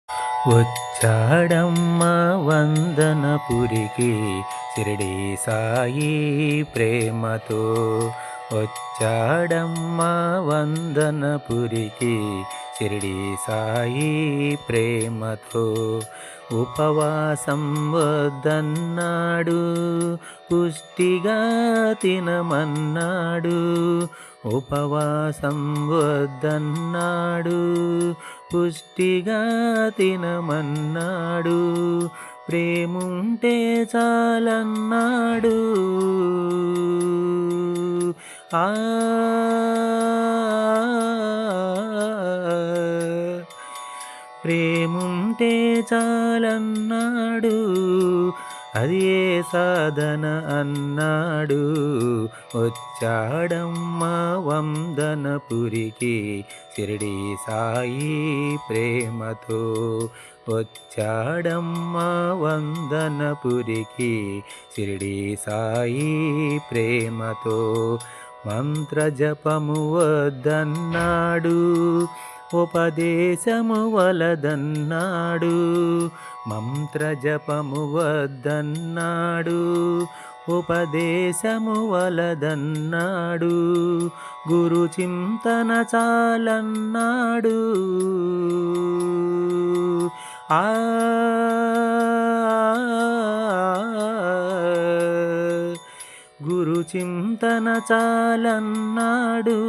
వచ్చాడమ్మ వందనపురికి షిరిడి సాయి ప్రేమతో. వచ్చాడమ్మ వందనపురికి షిరిడి సాయి ప్రేమతో. ఉపవాసం వద్దన్నాడు, పుష్టిగా తినమన్నాడు. ఉపవాసం వద్దన్నాడు, పుష్టిగా తినమన్నాడు. ప్రేముంటే చాలన్నాడు. ఆ ప్రేముంటే చాలన్నాడు, అది ఏ సాధన అన్నాడు. వచ్చాడమ్మ వందనపురికి షిరిడి సాయి ప్రేమతో. వచ్చాడమ్మ వందనపురికి షిరిడి సాయి ప్రేమతో. మంత్రజపము వద్దన్నాడు, ఉపదేశము వలదన్నాడు. మంత్రజపము వద్దన్నాడు, ఉపదేశము వలదన్నాడు. గురు చింతన చాలన్నాడు. ఆ గురు చింతన చాలన్నాడు,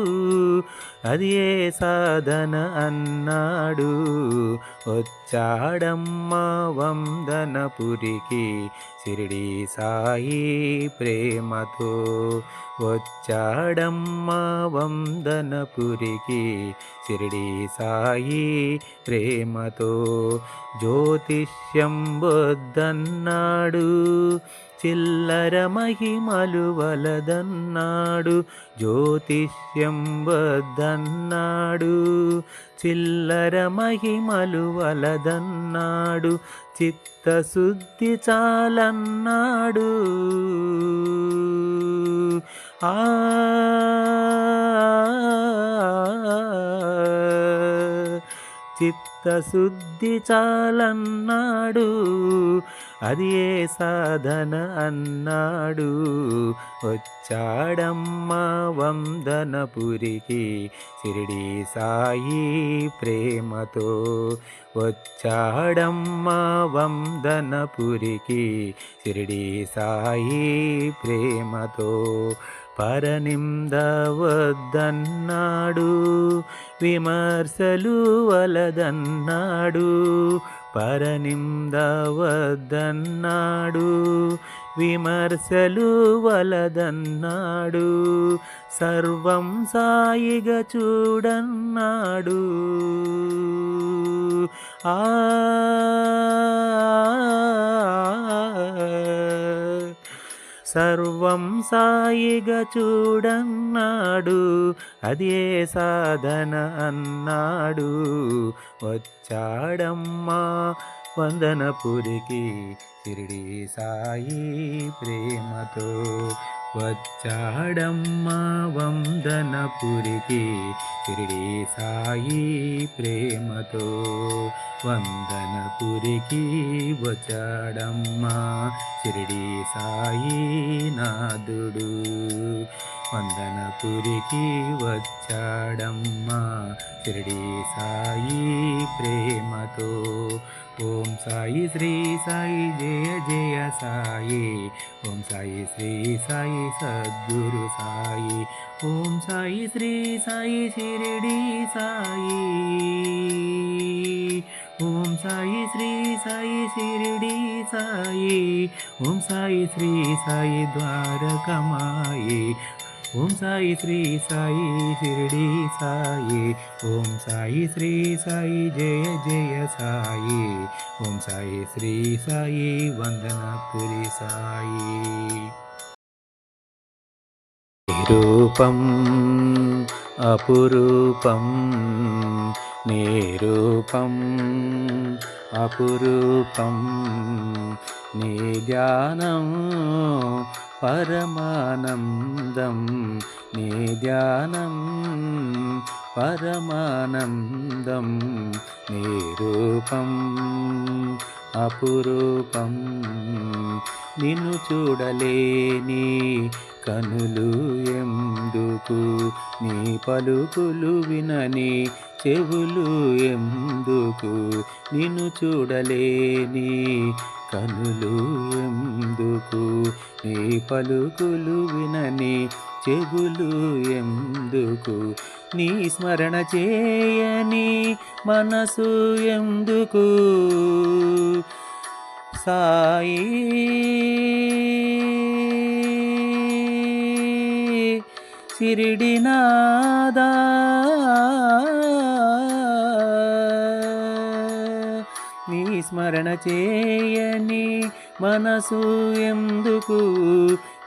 అది ఏ సాధన అన్నాడు. వచ్చాడమ్మ వందనపురికి షిరిడి సాయి ప్రేమతో. వచ్చాడమ్మ వందనపురికి షిరిడి సాయి ప్రేమతో. జ్యోతిష్యం వద్దన్నాడు, చిల్లర మహిమలు వలదన్నాడు. జ్యోతిష్యం వద్దన్నాడు, చిల్లర మహిమలు వలదన్నాడు. చిత్తశుద్ధి చాలన్నాడు. ఆ చిత్తశుద్ధి చాలన్నాడు, అది ఏ సాధన అన్నాడు. వచ్చాడమ్మ వందనపురికి షిరిడి సాయి ప్రేమతో. వచ్చాడమ్మ వందనపురికి షిరిడి సాయి ప్రేమతో. పరనింద వద్దన్నాడు, విమర్శలు వలదన్నాడు. పరనింద వద్దన్నాడు, విమర్శలు వలదన్నాడు. సర్వం సాయిగా చూడన్నాడు. ఆ సర్వం సాయిగా చూడన్నాడు, అది ఏ సాధన అన్నాడు. వచ్చాడమ్మ వందనపురికి షిరిడి సాయి ప్రేమతో. వచ్చాడమ్మ వందనపురికి షిరిడి సాయి ప్రేమతో. వందనపురికి వచ్చాడమ్మ షిరిడి సాయి నాదుడు. వందనపురికి వచ్చాడమ్మ షిరిడి సాయి ప్రేమతో. ఓం సాయి శ్రీ సాయి జయ జయ సాయి. ఓం సాయి శ్రీ సాయి సద్గురు సాయి. ఓం సాయి శ్రీ సాయి షిరిడి సాయి. ఓం సాయి శ్రీ సాయి షిరిడి సాయి. ఓం సాయి శ్రీ సాయి ద్వారకమాయి. ఓం సాయి శ్రీ సాయి షిరిడి సాయి. ఓం సాయి శ్రీ సాయి జయ జయ సాయి. ఓం సాయి శ్రీ సాయి వందనపురి సాయి. నిరూపం అపురూపం, నిరూపం అపురూపం, నీ ధ్యానం పరమానందం, నీ ధ్యానం పరమానందం, నీ రూపం అపురూపం. నిన్ను చూడలేని కనులు ఎందుకు, నీ పలుకులు వినని చెవులు ఎందుకు, నిన్ను చూడలేని కనులు ఎందుకు, నీ పలుకులు వినని చెవులు ఎందుకు, నీ స్మరణ చేయని మనసు ఎందుకు. సాయి షిరిడీనాథా, నీ స్మరణ చేయని మనసు ఎందుకు,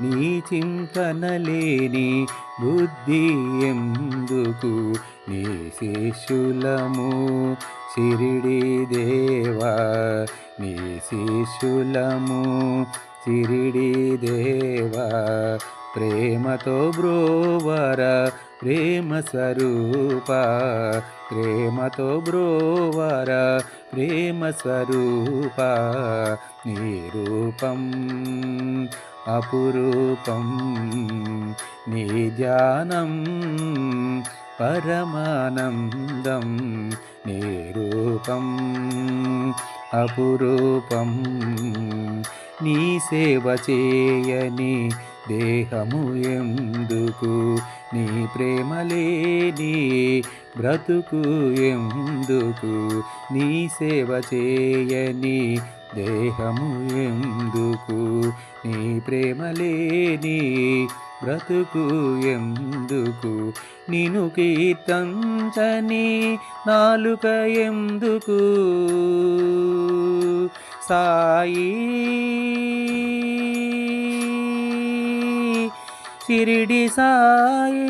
నీ చింతన లేని బుద్ధి ఎందుకు, నీ శిష్యులము షిరిడి దేవా, నీ శిష్యులము షిరిడి దేవా. ప్రేమతో బ్రోవర ప్రేమ స్వరూప, ప్రేమతో బ్రోవర ప్రేమ స్వరూప. నీ రూపం అపురూపం, నీ ధ్యానం పరమానందం, నీ రూపం అపురూపం. నీ సేవ చేయని దేహము ఎందుకు, నీ ప్రేమ లేని బ్రతుకు ఎందుకు, నీ సేవ చేయని దేహము ఎందుకు, నీ ప్రేమ లేని బ్రతుకు ఎందుకు, నిన్ను కీర్తించని నాలుక ఎందుకు. సాయి షిరిడి సాయి,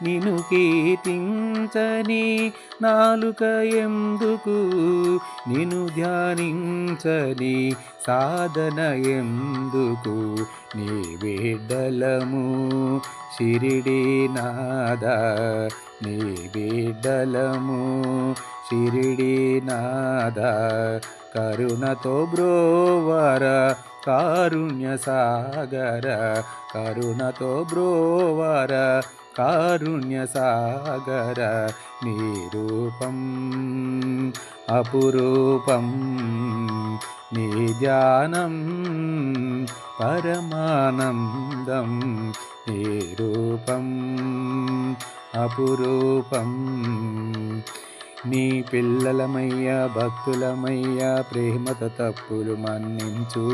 నిన్ను కీర్తించని నాలుక ఎందుకు, నిన్ను ధ్యానించని సాధన ఎందుకు. నీ బిడ్డలము షిరిడీనాథా, నీ బిడ్డలము షిరిడీనాథా. కరుణతో బ్రోవర కారుణ్య సాగర, కరుణతో బ్రోవర కారుణ్య సాగర. నీ రూపం అపురూపం, నీ ధ్యానం పరమానందం, నీ రూపం అపురూపం. నీ పిల్లలమయ్యా భక్తులమయ్యా, ప్రేమతో తప్పులు మన్నించు.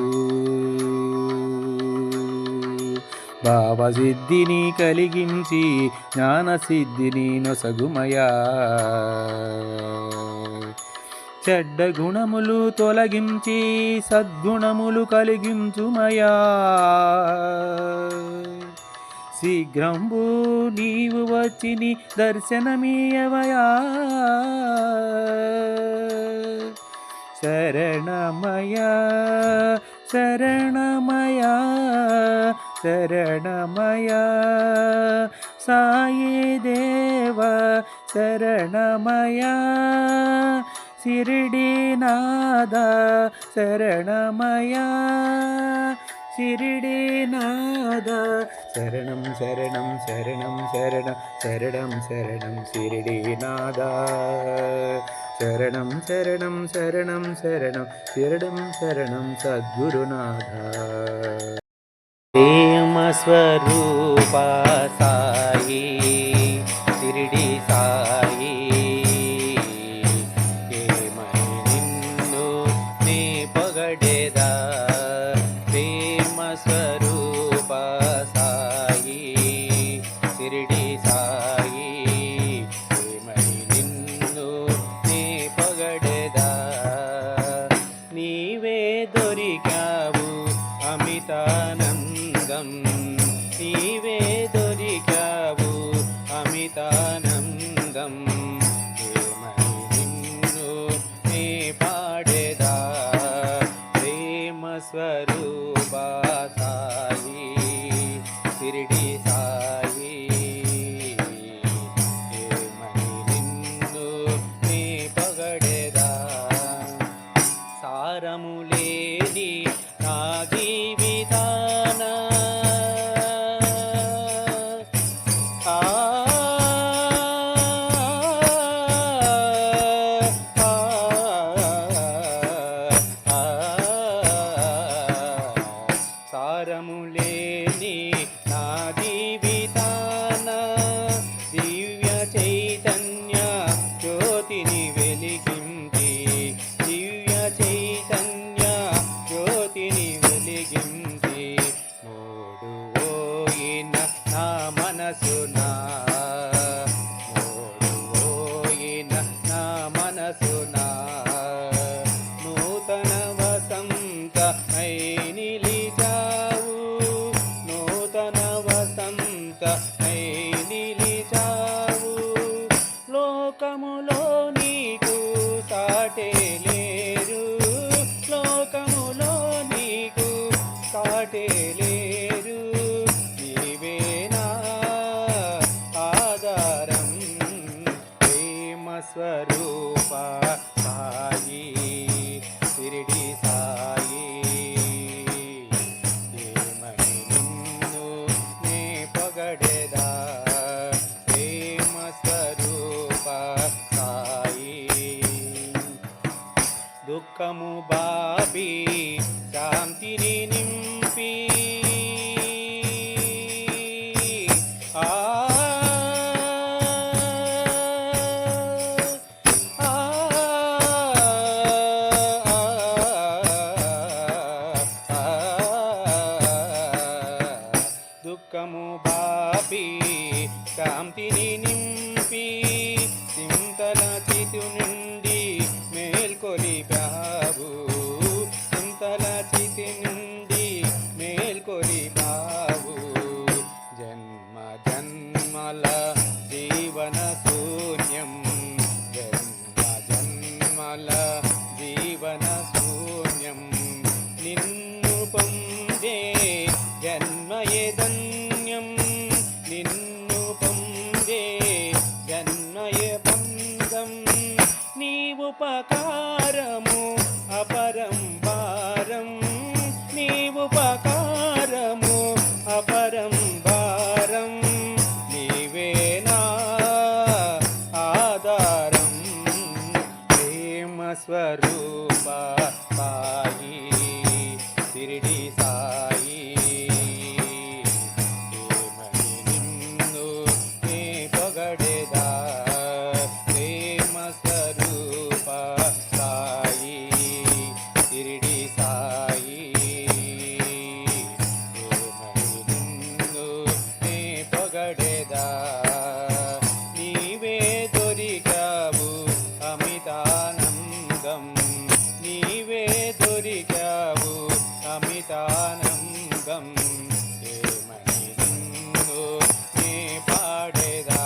భావసిద్ధిని కలిగించి జ్ఞానసిద్ధిని నొసగుమయా. చెడ్డ గుణములు తొలగించి సద్గుణములు కలిగించుమయా. శీఘ్రంబు నీవు వచ్చిని దర్శనమీయవయా. శరణమయా శరణమయా శరణమయా సాయి దేవ శరణమయా. షిరిడీనాథ శరణమయా, షిరిడీనాథ శరణం శరణం శరణం శరణం శరణం శరణం షిరిడీనాథ. శరణం శరణం శరణం శరణం శరణం శరణం సద్గురునాథ. ప్రేమ స్వరూప సాయి షిరిడి సాయి, ఏమై నిన్ను నీ పొగడేదా. ప్రేమ స్వరూప సాయి షిరిడి సాయి, ఏమై నిన్ను నీ పొగడేదా. నీవే దొరికావు అమితానందం, నీవే దొరికావు అమితానందం. ఏమై స్వరూప సాయి షిరిడి సాయి ఏమని నిన్ను నే పొగడెదా ప్రేమ స్వరూప సాయి దుఃఖము బాపి శాంతిని నింపి ఆ దుఃఖము బాపి శాంతిని నింపి చింతల చితు నుండి మేల్కొలిపావు చింతల చితి నుండి మేల్కొలిపావు జన్మ జన్మల జీవన శూన్యం జన్మ జన్మల జీవన శూన్యం నిన్ను పొందే జన్మయే ధన్యం నిన్ను పొందే జన్మయే బంధం నీ ఉపకారము అపరం భారం నీ ఉపకారము అపరం భారం నీవేనా ఆధారం ప్రేమ స్వరూప సాయి షిరిడి సాయి ఏమని నిన్ను నే పొగడెదా ప్రేమ స్వరూప సాయి షిరిడి సాయి ఏమని నిన్ను నే పొగడెదా నీవే దొరికావు అమితానందం నీవే దొరికావు అమితానందం ఏమని నిన్ను నే పాడెదా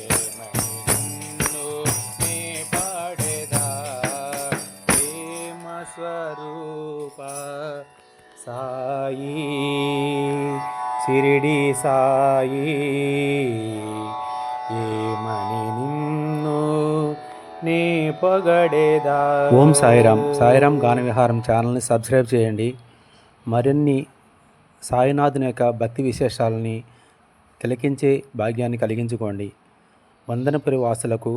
ఏమని నిన్ను నే పాడెదా ప్రేమ స్వరూప సాయి షిరిడి సాయి ఏమని నిన్ను నే పొగడేదా. ఓం సాయిరామ్. సాయిరామ్ గాన విహారం ఛానల్ని సబ్స్క్రైబ్ చేయండి. మరిన్ని సాయినాథుని యొక్క భక్తి విశేషాలని తిలకించే భాగ్యాన్ని కలిగించుకోండి. వందనపురి వాసులకు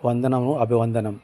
వందనము, అభివందనం.